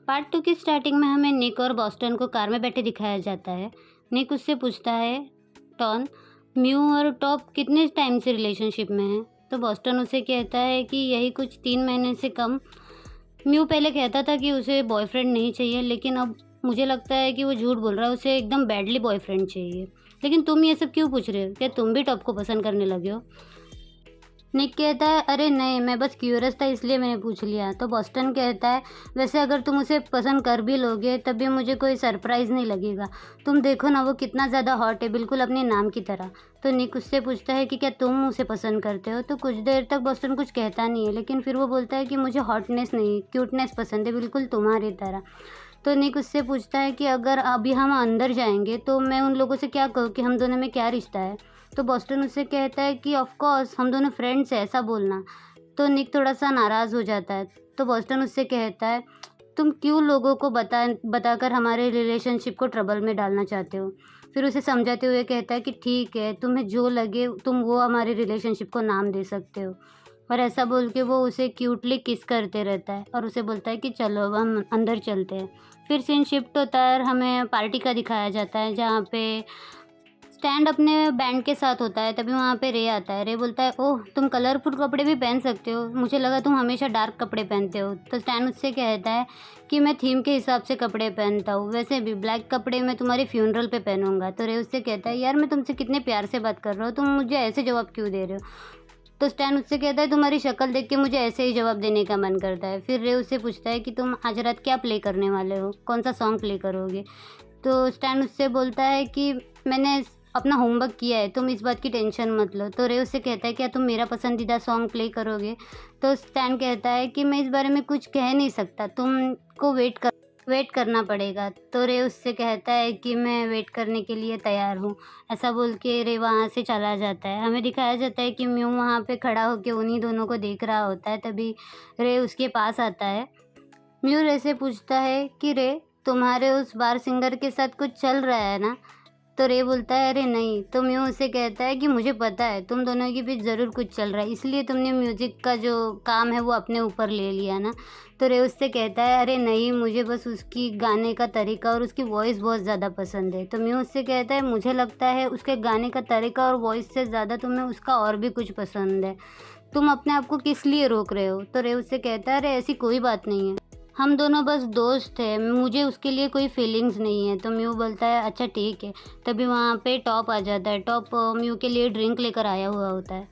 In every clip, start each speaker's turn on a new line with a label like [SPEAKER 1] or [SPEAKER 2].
[SPEAKER 1] Part 2 की starting में हमें निक और बॉस्टन को कार में बैठे दिखाया जाता है। निक उससे पूछता है, टॉन, म्यू और टॉप कितने टाइम से रिलेशनशिप में हैं? तो बॉस्टन उसे कहता है कि यही कुछ 3 महीने से कम। म्यू पहले कहता था कि उसे बॉयफ्रेंड नहीं चाहिए, लेकिन अब मुझे लगता है कि वो झूठ बोल रहा है, उसे एकदम बैडली बॉयफ्रेंड चाहिए। लेकिन तुम ये सब क्यों पूछ रहे हो? क्या तुम भी टॉप को पसंद करने लगे हो? निक कहता है, अरे नहीं, मैं बस क्यूरियस था इसलिए मैंने पूछ लिया। तो बॉस्टन कहता है, वैसे अगर तुम उसे पसंद कर भी लोगे तब भी मुझे कोई सरप्राइज़ नहीं लगेगा। तुम देखो ना, वो कितना ज़्यादा हॉट है, बिल्कुल अपने नाम की तरह। तो निक उससे पूछता है कि क्या तुम उसे पसंद करते हो? तो कुछ देर तक बॉस्टन कुछ कहता नहीं है, लेकिन फिर वो बोलता है कि मुझे हॉटनेस नहीं, क्यूटनेस पसंद है, बिल्कुल तुम्हारी तरह। तो निक उससे पूछता है कि अगर अभी हम अंदर जाएंगे तो मैं उन लोगों से क्या कहूँ कि हम दोनों में क्या रिश्ता है? तो बॉस्टन उससे कहता है कि ऑफ कोर्स हम दोनों फ्रेंड्स हैं, ऐसा बोलना। तो निक थोड़ा-सा नाराज़ हो जाता है। तो बॉस्टन उससे कहता है, तुम क्यों लोगों को बताकर हमारे रिलेशनशिप को ट्रबल में डालना चाहते हो? फिर उसे समझाते हुए कहता है कि ठीक है, तुम्हें जो लगे तुम वो हमारे रिलेशनशिप को नाम दे सकते हो। और ऐसा बोल के वो उसे क्यूटली किस करते रहता है और उसे बोलता है कि चलो अब हम अंदर चलते हैं। फिर सीन शिफ्ट होता है और हमें पार्टी का दिखाया जाता है, जहाँ पे स्टैंड अपने बैंड के साथ होता है। तभी वहाँ पे रे आता है। रे बोलता है, ओह तुम कलरफुल कपड़े भी पहन सकते हो, मुझे लगा तुम हमेशा डार्क कपड़े पहनते हो। तो स्टैंड उससे कहता है कि मैं थीम के हिसाब से कपड़े पहनता हूँ, वैसे भी ब्लैक कपड़े मैं तुम्हारी फ्यूनरल पे पहनूंगा। तो रे उससे कहता है, यार मैं तुमसे कितने प्यार से बात कर रहा हूँ, तुम मुझे ऐसे जवाब क्यों दे रहे हो? तो स्टैन उससे कहता है, तुम्हारी शक्ल देख के मुझे ऐसे ही जवाब देने का मन करता है। फिर रे उससे पूछता है कि तुम आज रात क्या प्ले करने वाले हो, कौन सा सॉन्ग प्ले करोगे? तो स्टैन उससे बोलता है कि मैंने अपना होमवर्क किया है, तुम इस बात की टेंशन मत लो। तो रे उससे कहता है, क्या तुम मेरा पसंदीदा सॉन्ग प्ले करोगे? तो स्टैन कहता है कि मैं इस बारे में कुछ कह नहीं सकता, तुमको वेट करना पड़ेगा। तो रे उससे कहता है कि मैं वेट करने के लिए तैयार हूँ। ऐसा बोल के रे वहाँ से चला जाता है। हमें दिखाया जाता है कि म्यू वहाँ पे खड़ा होकर उन्हीं दोनों को देख रहा होता है। तभी रे उसके पास आता है। म्यू रे से पूछता है कि रे, तुम्हारे उस बार सिंगर के साथ कुछ चल रहा है ना? तो रे बोलता है, अरे नहीं। तो म्यू उसे कहता है कि मुझे पता है तुम दोनों के बीच ज़रूर कुछ चल रहा है, इसलिए तुमने म्यूज़िक का जो काम है वो अपने ऊपर ले लिया ना? तो रे उससे कहता है, अरे नहीं, मुझे बस उसकी गाने का तरीका और उसकी वॉइस बहुत ज़्यादा पसंद है। तो म्यू उससे कहता है, मुझे लगता है उसके गाने का तरीका और वॉइस से ज़्यादा तुम्हें उसका और भी कुछ पसंद है। तुम अपने आप को किस लिए रोक रहे हो? तो रे उससे कहता है, अरे ऐसी कोई बात नहीं है, हम दोनों बस दोस्त हैं, मुझे उसके लिए कोई फीलिंग्स नहीं है। तो म्यू बोलता है, अच्छा ठीक है। तभी वहाँ पे टॉप आ जाता है। टॉप म्यू के लिए ड्रिंक लेकर आया हुआ होता है।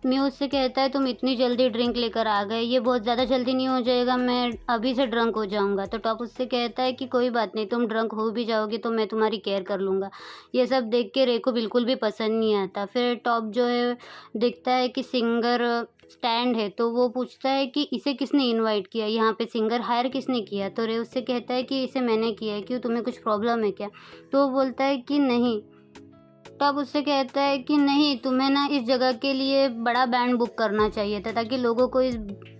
[SPEAKER 1] म्यू उससे कहता है, तुम इतनी जल्दी ड्रिंक लेकर आ गए, ये बहुत ज़्यादा जल्दी नहीं हो जाएगा? मैं अभी से ड्रंक हो जाऊँगा। तो टॉप उससे कहता है कि कोई बात नहीं, तुम ड्रंक हो भी जाओगे तो मैं तुम्हारी केयर कर लूँगा। ये सब देख के रे को बिल्कुल भी पसंद नहीं आता। फिर टॉप जो है देखता है कि सिंगर स्टैंड है, तो वो पूछता है कि इसे किसने इनवाइट किया, यहाँ पे सिंगर हायर किसने किया? तो रे उससे कहता है कि इसे मैंने किया है, क्यों तुम्हें कुछ प्रॉब्लम है क्या? तो वो बोलता है कि नहीं। तब उससे कहता है कि नहीं, तुम्हें ना इस जगह के लिए बड़ा बैंड बुक करना चाहिए था, ताकि लोगों को इस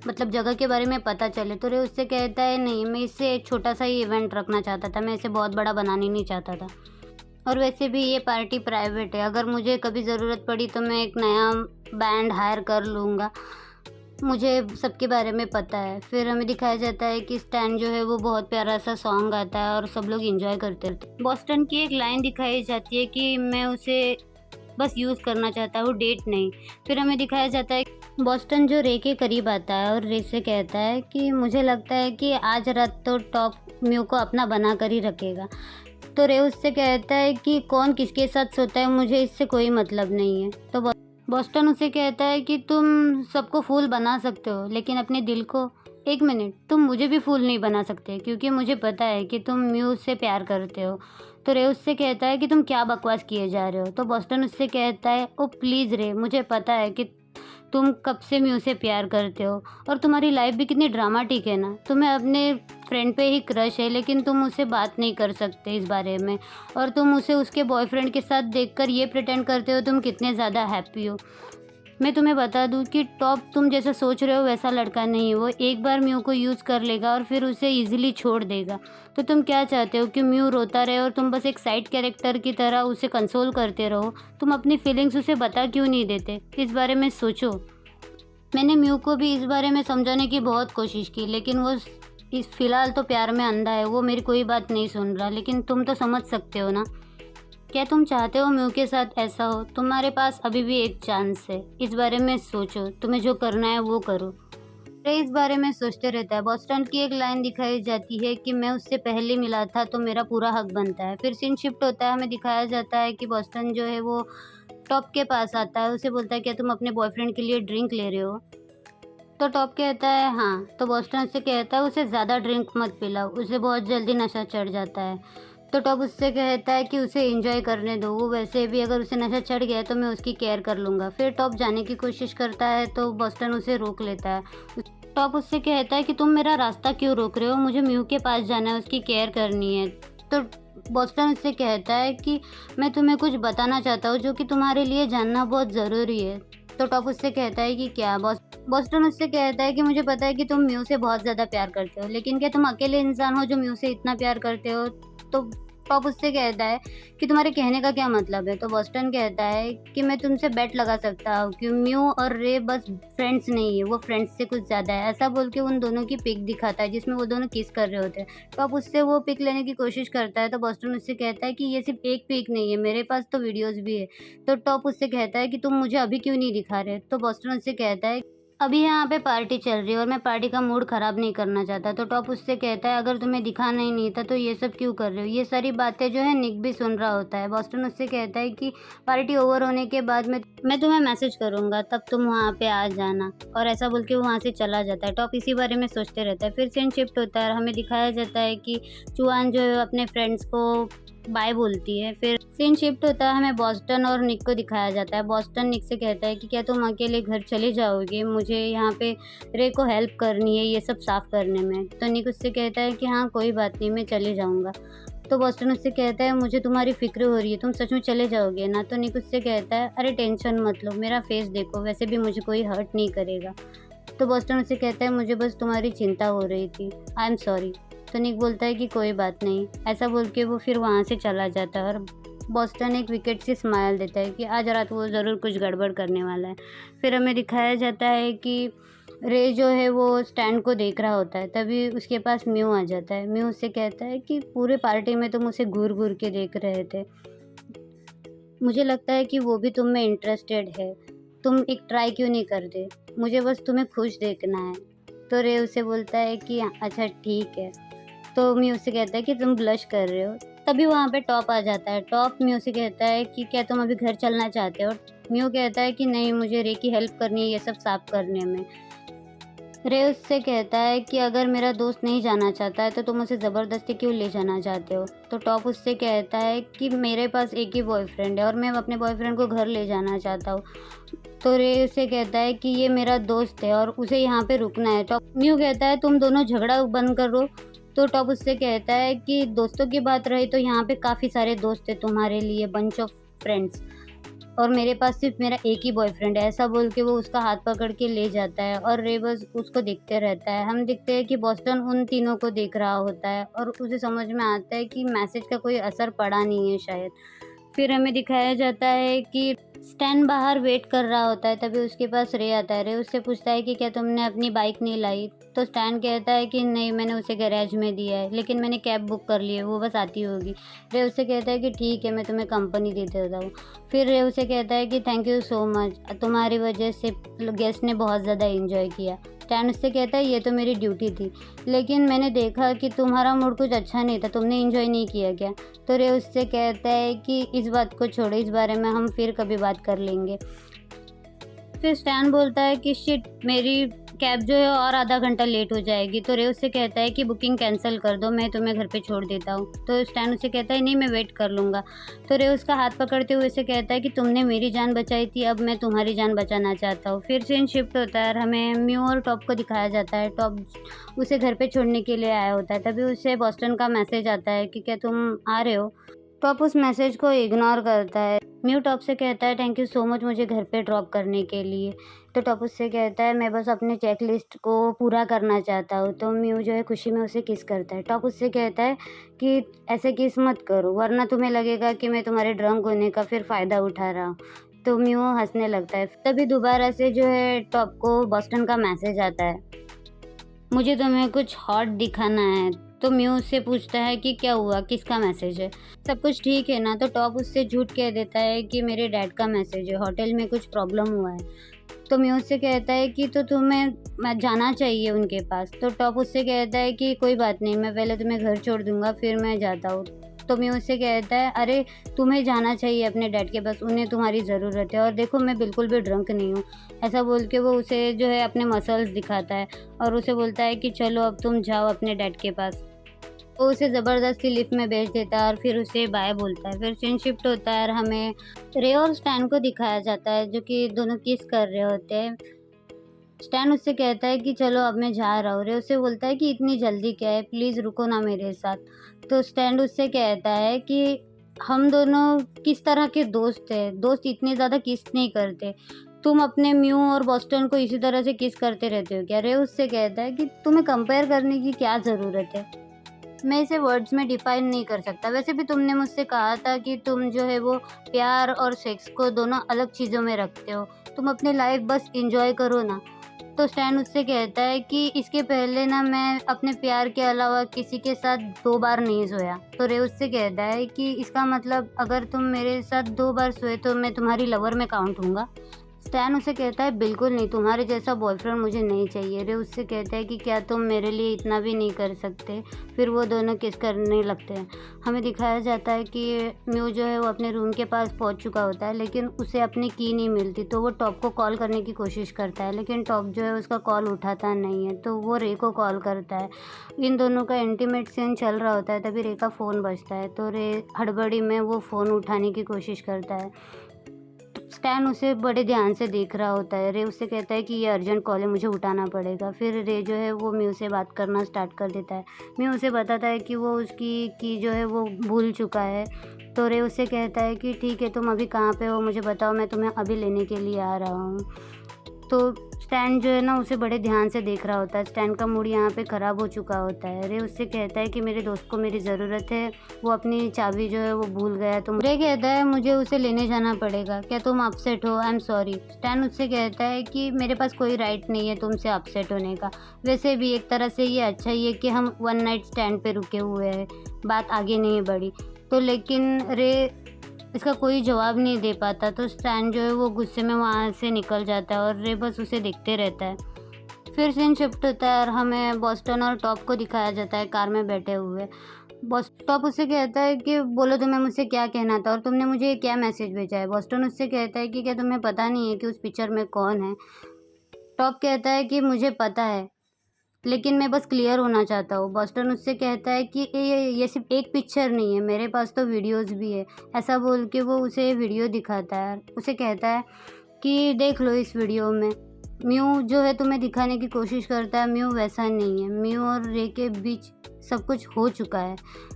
[SPEAKER 1] जगह के बारे में पता चले। तो रे उससे कहता है, नहीं, मैं इससे एक छोटा सा ही इवेंट रखना चाहता था, मैं इसे बहुत बड़ा बनाना नहीं चाहता था। और वैसे भी ये पार्टी प्राइवेट है, अगर मुझे कभी ज़रूरत पड़ी तो मैं एक नया बैंड हायर कर लूँगा, मुझे सबके बारे में पता है। फिर हमें दिखाया जाता है कि स्टैन जो है वो बहुत प्यारा सा सॉन्ग गाता है और सब लोग एंजॉय करते रहते हैं। बॉस्टन की एक लाइन दिखाई जाती है कि मैं उसे बस यूज़ करना चाहता हूँ, डेट नहीं। फिर हमें दिखाया जाता है बॉस्टन जो रे के करीब आता है और रे से कहता है कि मुझे लगता है कि आज रात तो टॉप म्यू को अपना बना कर ही रखेगा। तो रे उससे कहता है कि कौन किसके साथ सोता है मुझे इससे कोई मतलब नहीं है। तो बॉस्टन उसे कहता है कि तुम सबको फूल बना सकते हो, लेकिन अपने दिल को, एक मिनट, तुम मुझे भी फूल नहीं बना सकते, क्योंकि मुझे पता है कि तुम म्यू से प्यार करते हो। तो रे उससे कहता है कि तुम क्या बकवास किए जा रहे हो? तो बॉस्टन उससे कहता है, ओ प्लीज़ रे, मुझे पता है कि तुम कब से म्यू से प्यार करते हो और तुम्हारी लाइफ भी कितनी ड्रामाटिक है ना। तुम्हें अपने फ्रेंड पे ही क्रश है, लेकिन तुम उससे बात नहीं कर सकते इस बारे में, और तुम उसे उसके बॉयफ्रेंड के साथ देखकर ये प्रिटेंड करते हो तुम कितने ज़्यादा हैप्पी हो। मैं तुम्हें बता दूं कि टॉप तुम जैसा सोच रहे हो वैसा लड़का नहीं है। वो एक बार म्यू को यूज़ कर लेगा और फिर उसे इजीली छोड़ देगा। तो तुम क्या चाहते हो कि म्यू रोता रहे और तुम बस एक साइड कैरेक्टर की तरह उसे कंसोल करते रहो? तुम अपनी फीलिंग्स उसे बता क्यों नहीं देते? इस बारे में सोचो। मैंने म्यू को भी इस बारे में समझाने की बहुत कोशिश की, लेकिन वो इस फ़िलहाल तो प्यार में अंधा है, वो मेरी कोई बात नहीं सुन रहा, लेकिन तुम तो समझ सकते हो ना। क्या तुम चाहते हो म्यू के साथ ऐसा हो? तुम्हारे पास अभी भी एक चांस है, इस बारे में सोचो, तुम्हें जो करना है वो करो। रे इस बारे में सोचते रहता है। बॉस्टन की एक लाइन दिखाई जाती है कि मैं उससे पहले मिला था तो मेरा पूरा हक बनता है। फिर सीन शिफ्ट होता है, हमें दिखाया जाता है कि बॉस्टन जो है वो टॉप के पास आता है, उसे बोलता है क्या तुम अपने बॉयफ्रेंड के लिए ड्रिंक ले रहे हो? तो टॉप कहता है हाँ, तो बॉस्टन से कहता है उसे ज़्यादा ड्रिंक मत पिलाओ, उसे बहुत जल्दी नशा चढ़ जाता है। तो टॉप उससे कहता है कि उसे एंजॉय करने दो, वो वैसे भी अगर उसे नशा चढ़ गया है तो मैं उसकी केयर कर लूँगा। फिर टॉप जाने की कोशिश करता है तो बॉस्टन उसे रोक लेता है। टॉप उससे कहता है कि तुम मेरा रास्ता क्यों रोक रहे हो, मुझे म्यू के पास जाना है, उसकी केयर करनी है। तो बॉस्टन उससे कहता है कि मैं तुम्हें कुछ बताना चाहता हूँ जो कि तुम्हारे लिए जानना बहुत ज़रूरी है। तो टॉप उससे कहता है कि क्या? बॉस्टन उससे कहता है कि मुझे पता है कि तुम म्यू से बहुत ज़्यादा प्यार करते हो, लेकिन क्या तुम अकेले इंसान हो जो म्यू से इतना प्यार करते हो? तो टॉप उससे कहता है कि तुम्हारे कहने का क्या मतलब है? तो बॉस्टन कहता है कि मैं तुमसे बेट लगा सकता हूँ कि म्यू और रे बस फ्रेंड्स नहीं है, वो फ्रेंड्स से कुछ ज़्यादा है। ऐसा बोल के उन दोनों की पिक दिखाता है जिसमें वो दोनों किस कर रहे होते हैं। टॉप उससे वो पिक लेने की कोशिश करता है तो बॉस्टन उससे कहता है कि ये सिर्फ एक पिक नहीं है, मेरे पास तो वीडियोज़ भी है। तो टॉप उससे कहता है कि तुम मुझे अभी क्यों नहीं दिखा रहे? तो बॉस्टन उससे कहता है अभी यहाँ पे पार्टी चल रही है और मैं पार्टी का मूड ख़राब नहीं करना चाहता। तो टॉप उससे कहता है अगर तुम्हें दिखाना ही नहीं था तो ये सब क्यों कर रहे हो? ये सारी बातें जो है निक भी सुन रहा होता है। बॉस्टन उससे कहता है कि पार्टी ओवर होने के बाद मैं तुम्हें मैसेज करूँगा, तब तुम वहाँ पे आ जाना। और ऐसा बोल के वो वहाँ से चला जाता है। टॉप इसी बारे में सोचते रहता है। फिर सीन शिफ्ट होता है और हमें दिखाया जाता है कि चुआन जो है अपने फ्रेंड्स को बाय बोलती है। फिर सीन शिफ्ट होता है, हमें बॉस्टन और निक को दिखाया जाता है। बॉस्टन निक से कहता है कि क्या तुम अकेले घर चले जाओगे? मुझे यहाँ पे रे को हेल्प करनी है ये सब साफ़ करने में। तो निक उससे कहता है कि हाँ कोई बात नहीं, मैं चले जाऊँगा। तो बॉस्टन उससे कहता है मुझे तुम्हारी फ़िक्र हो रही है, तुम सच में चले जाओगे ना? तो निक उससे कहता है अरे टेंशन मत लो, मेरा फेस देखो, वैसे भी मुझे कोई हर्ट नहीं करेगा। तो बॉस्टन उससे कहता है मुझे बस तुम्हारी चिंता हो रही थी, आई एम सॉरी। तो निक बोलता है कि कोई बात नहीं। ऐसा बोल के वो फिर वहाँ से चला जाता है और बॉस्टन एक विकेट से स्माइल देता है कि आज रात वो ज़रूर कुछ गड़बड़ करने वाला है। फिर हमें दिखाया जाता है कि रे जो है वो स्टैन को देख रहा होता है, तभी उसके पास म्यू आ जाता है। म्यू उससे कहता है कि पूरे पार्टी में तुम उसे घूर-घूर के देख रहे थे। मुझे लगता है कि वो भी तुम में इंटरेस्टेड है। तुम एक ट्राई क्यों नहीं करते? मुझे बस तुम्हें खुश देखना है। तो रे उसे बोलता है कि अच्छा ठीक है। तो म्यू से कहता है कि तुम ब्लश कर रहे हो। तभी वहाँ पे टॉप आ जाता है। टॉप म्यू से कहता है कि क्या तुम अभी घर चलना चाहते हो? म्यू कहता है कि नहीं, मुझे रे की हेल्प करनी है ये सब साफ करने में। रे उससे कहता है कि अगर मेरा दोस्त नहीं जाना चाहता है तो तुम उसे ज़बरदस्ती क्यों ले जाना चाहते हो? तो टॉप उससे कहता है कि मेरे पास एक ही बॉयफ्रेंड है और मैं अपने बॉयफ्रेंड को घर ले जाना चाहता हूँ। तो रे उससे कहता है कि ये मेरा दोस्त है और उसे यहाँ पे रुकना है। टॉप म्यू कहता है तुम दोनों झगड़ा बंद करो। तो टॉप उससे कहता है कि दोस्तों की बात रही तो यहाँ पे काफ़ी सारे दोस्त हैं तुम्हारे लिए, बंच ऑफ फ्रेंड्स, और मेरे पास सिर्फ मेरा एक ही बॉयफ्रेंड है। ऐसा बोल के वो उसका हाथ पकड़ के ले जाता है और रे बस उसको देखते रहता है। हम देखते हैं कि बॉस्टन उन तीनों को देख रहा होता है और उसे समझ में आता है कि मैसेज का कोई असर पड़ा नहीं है शायद। फिर हमें दिखाया जाता है कि स्टैन बाहर वेट कर रहा होता है, तभी उसके पास रे आता है। रे उससे पूछता है कि क्या तुमने अपनी बाइक नहीं लाई? तो स्टैन कहता है कि नहीं, मैंने उसे गैरेज में दिया है, लेकिन मैंने कैब बुक कर ली है, वो बस आती होगी। रे उससे कहता है कि ठीक है, मैं तुम्हें कंपनी दे देता हूँ। फिर रे उसे कहता है कि थैंक यू सो मच, तुम्हारी वजह से गेस्ट ने बहुत ज़्यादा एंजॉय किया। स्टैन उससे कहता है ये तो मेरी ड्यूटी थी, लेकिन मैंने देखा कि तुम्हारा मूड कुछ अच्छा नहीं था, तुमने एंजॉय नहीं किया क्या? तो रे उससे कहता है कि इस बात को छोड़ो, इस बारे में हम फिर कभी बात कर लेंगे। फिर स्टैन बोलता है कि शिट, मेरी कैब जो है और आधा घंटा लेट हो जाएगी। तो रे उससे कहता है कि बुकिंग कैंसिल कर दो, मैं तुम्हें घर पे छोड़ देता हूँ। तो स्टैन उससे कहता है नहीं, मैं वेट कर लूँगा। तो रे उसका हाथ पकड़ते हुए से कहता है कि तुमने मेरी जान बचाई थी, अब मैं तुम्हारी जान बचाना चाहता हूँ। फिर सीन शिफ्ट होता है और हमें म्यू और टॉप को दिखाया जाता है। टॉप उसे घर पे छोड़ने के लिए आया होता है, तभी उसे बॉस्टन का मैसेज आता है कि क्या तुम आ रहे हो? टॉप उस मैसेज को इग्नोर करता है। म्यू टॉप से कहता है थैंक यू सो मच मुझे घर पे ड्रॉप करने के लिए। तो टॉप उससे कहता है मैं बस अपने चेकलिस्ट को पूरा करना चाहता हूँ। तो म्यू जो है खुशी में उसे किस करता है। टॉप उससे कहता है कि ऐसे किस मत करो, वरना तुम्हें लगेगा कि मैं तुम्हारे ड्रंक होने का फिर फ़ायदा उठा रहा हूँ। तो म्यू हंसने लगता है। तभी दोबारा से जो है टॉप को बॉस्टन का मैसेज आता है मुझे तुम्हें कुछ हॉट दिखाना है। तो म्यू उससे पूछता है कि क्या हुआ, किसका मैसेज है? सब कुछ ठीक है ना? तो टॉप उससे झूठ कह देता है कि मेरे डैड का मैसेज है, होटल में कुछ प्रॉब्लम हुआ है। तो म्यू उससे कहता है कि तो तुम्हें मैं जाना चाहिए उनके पास। तो टॉप उससे कहता है कि कोई बात नहीं, मैं पहले तुम्हें घर छोड़ दूंगा फिर मैं जाता हूँ। तो म्यू उससे कहता है अरे तुम्हें जाना चाहिए अपने डैड के पास, उन्हें तुम्हारी ज़रूरत है, और देखो मैं बिल्कुल भी ड्रंक नहीं हूँ। ऐसा बोल के वो उसे जो है अपने मसल्स दिखाता है और उसे बोलता है कि चलो अब तुम जाओ अपने डैड के पास। वो उसे ज़बरदस्ती लिफ्ट में भेज देता है और फिर उसे बाय बोलता है। फिर सीन शिफ्ट होता है और हमें रे और स्टैन को दिखाया जाता है जो कि दोनों किस कर रहे होते हैं। स्टैन उससे कहता है कि चलो अब मैं जा रहा हूँ। रे उससे बोलता है कि इतनी जल्दी क्या है, प्लीज़ रुको ना मेरे साथ। तो स्टैन उससे कहता है कि हम दोनों किस तरह के दोस्त हैं, दोस्त इतने ज़्यादा किस नहीं करते। तुम अपने म्यू और बॉस्टन को इसी तरह से किस करते रहते हो क्या? रे उससे कहता है कि तुम्हें कंपेयर करने की क्या ज़रूरत है? मैं इसे वर्ड्स में डिफाइन नहीं कर सकता। वैसे भी तुमने मुझसे कहा था कि तुम जो है वो प्यार और सेक्स को दोनों अलग चीज़ों में रखते हो। तुम अपनी लाइफ बस एंजॉय करो ना। तो स्टैन उससे कहता है कि इसके पहले ना मैं अपने प्यार के अलावा किसी के साथ 2 बार नहीं सोया। तो रे उससे कहता है कि इसका मतलब अगर तुम मेरे साथ 2 बार सोए तो मैं तुम्हारी लवर में काउंट हूँगा? स्टैन उसे कहता है बिल्कुल नहीं, तुम्हारे जैसा बॉयफ्रेंड मुझे नहीं चाहिए। रे उससे कहता है कि क्या तुम मेरे लिए इतना भी नहीं कर सकते? फिर वो दोनों किस करने लगते हैं। हमें दिखाया जाता है कि म्यू जो है वो अपने रूम के पास पहुंच चुका होता है लेकिन उसे अपनी की नहीं मिलती। तो वो टॉप को कॉल करने की कोशिश करता है लेकिन टॉप जो है उसका कॉल उठाता नहीं है। तो वो रे को कॉल करता है। इन दोनों का इंटीमेट सीन चल रहा होता है, तभी रे का फ़ोन बजता है। तो रे हड़बड़ी में वो फ़ोन उठाने की कोशिश करता है। स्टैन उसे बड़े ध्यान से देख रहा होता है। रे उससे कहता है कि ये अर्जेंट कॉल है, मुझे उठाना पड़ेगा। फिर रे जो है वो म्यू से बात करना स्टार्ट कर देता है। म्यू उसे बताता है कि वो उसकी की जो है वो भूल चुका है। तो रे उससे कहता है कि ठीक है, तुम अभी कहाँ पे हो मुझे बताओ, मैं तुम्हें अभी लेने के लिए आ रहा हूँ। तो स्टैन जो है ना उसे बड़े ध्यान से देख रहा होता है। स्टैन का मूड यहाँ पे ख़राब हो चुका होता है। रे उससे कहता है कि मेरे दोस्त को मेरी ज़रूरत है, वो अपनी चाबी जो है वो भूल गया है। तो रे कहता है मुझे उसे लेने जाना पड़ेगा, क्या तुम अपसेट हो? I am sorry. स्टैन उससे कहता है कि मेरे पास कोई राइट नहीं है तुमसे अपसेट होने का। वैसे भी एक तरह से ये अच्छा ही है कि हम वन नाइट स्टैंड पे रुके हुए हैं, बात आगे नहीं बढ़ी। तो लेकिन रे इसका कोई जवाब नहीं दे पाता। तो स्टैन जो है वो गुस्से में वहाँ से निकल जाता है और रे बस उसे देखते रहता है। फिर सीन शिफ्ट होता है और हमें बॉस्टन और टॉप को दिखाया जाता है कार में बैठे हुए। टॉप उससे कहता है कि बोलो तुम्हें मुझसे क्या कहना था और तुमने मुझे क्या मैसेज भेजा है? बॉस्टन उससे कहता है कि क्या तुम्हें पता नहीं है कि उस पिक्चर में कौन है? टॉप कहता है कि मुझे पता है लेकिन मैं बस क्लियर होना चाहता हूँ। बॉस्टन उससे कहता है कि ये सिर्फ एक पिक्चर नहीं है, मेरे पास तो वीडियोस भी है। ऐसा बोल के वो उसे वीडियो दिखाता है, उसे कहता है कि देख लो इस वीडियो में म्यू जो है तुम्हें दिखाने की कोशिश करता है, म्यू वैसा नहीं है। म्यू और रे के बीच सब कुछ हो चुका है।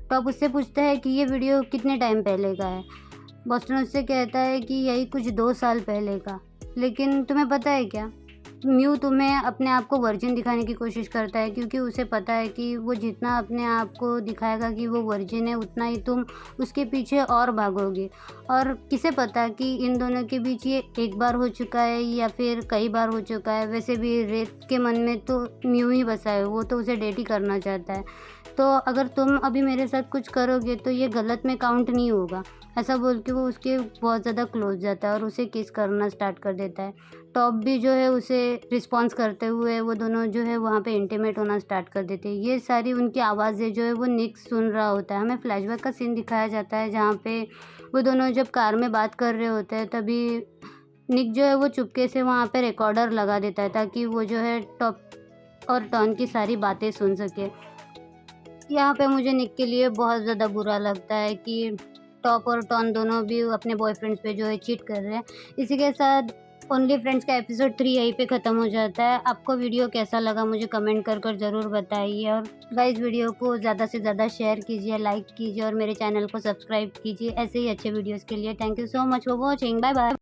[SPEAKER 1] टॉप उससे पूछता है कि ये वीडियो कितने टाइम पहले का है? बॉस्टन उससे कहता है कि यही कुछ 2 साल पहले का। लेकिन तुम्हें पता है क्या, म्यू तुम्हें अपने आप को वर्जिन दिखाने की कोशिश करता है क्योंकि उसे पता है कि वो जितना अपने आप को दिखाएगा कि वो वर्जिन है उतना ही तुम उसके पीछे और भागोगे। और किसे पता कि इन दोनों के बीच ये एक बार हो चुका है या फिर कई बार हो चुका है। वैसे भी रेत के मन में तो म्यू ही बसा है, वो तो उसे डेट ही करना चाहता है। तो अगर तुम अभी मेरे साथ कुछ करोगे तो ये गलत में काउंट नहीं होगा। ऐसा बोल के वो उसके बहुत ज़्यादा क्लोज जाता है और उसे किस करना स्टार्ट कर देता है। टॉप भी जो है उसे रिस्पॉन्स करते हुए वो दोनों जो है वहाँ पे इंटीमेट होना स्टार्ट कर देते हैं। ये सारी उनकी आवाज़ें जो है वो निक सुन रहा होता है। हमें फ्लैशबैक का सीन दिखाया जाता है जहाँ पे वो दोनों जब कार में बात कर रहे होते हैं तभी निक जो है वो चुपके से वहाँ पे रिकॉर्डर लगा देता है ताकि वो जो है टॉप और टॉन की सारी बातें सुन सके। यहाँ पे मुझे निक के लिए बहुत ज़्यादा बुरा लगता है कि टॉप और टॉन दोनों भी अपने बॉयफ्रेंड्स पे जो है चीट कर रहे हैं। इसी के साथ ओनली फ्रेंड्स का एपिसोड 3 यहीं पे ख़त्म हो जाता है। आपको वीडियो कैसा लगा मुझे कमेंट कर ज़रूर बताइए और गाइस वीडियो को ज़्यादा से ज़्यादा शेयर कीजिए, लाइक कीजिए और मेरे चैनल को सब्सक्राइब कीजिए ऐसे ही अच्छे वीडियोज़ के लिए। Thank you so much for watching. Bye bye.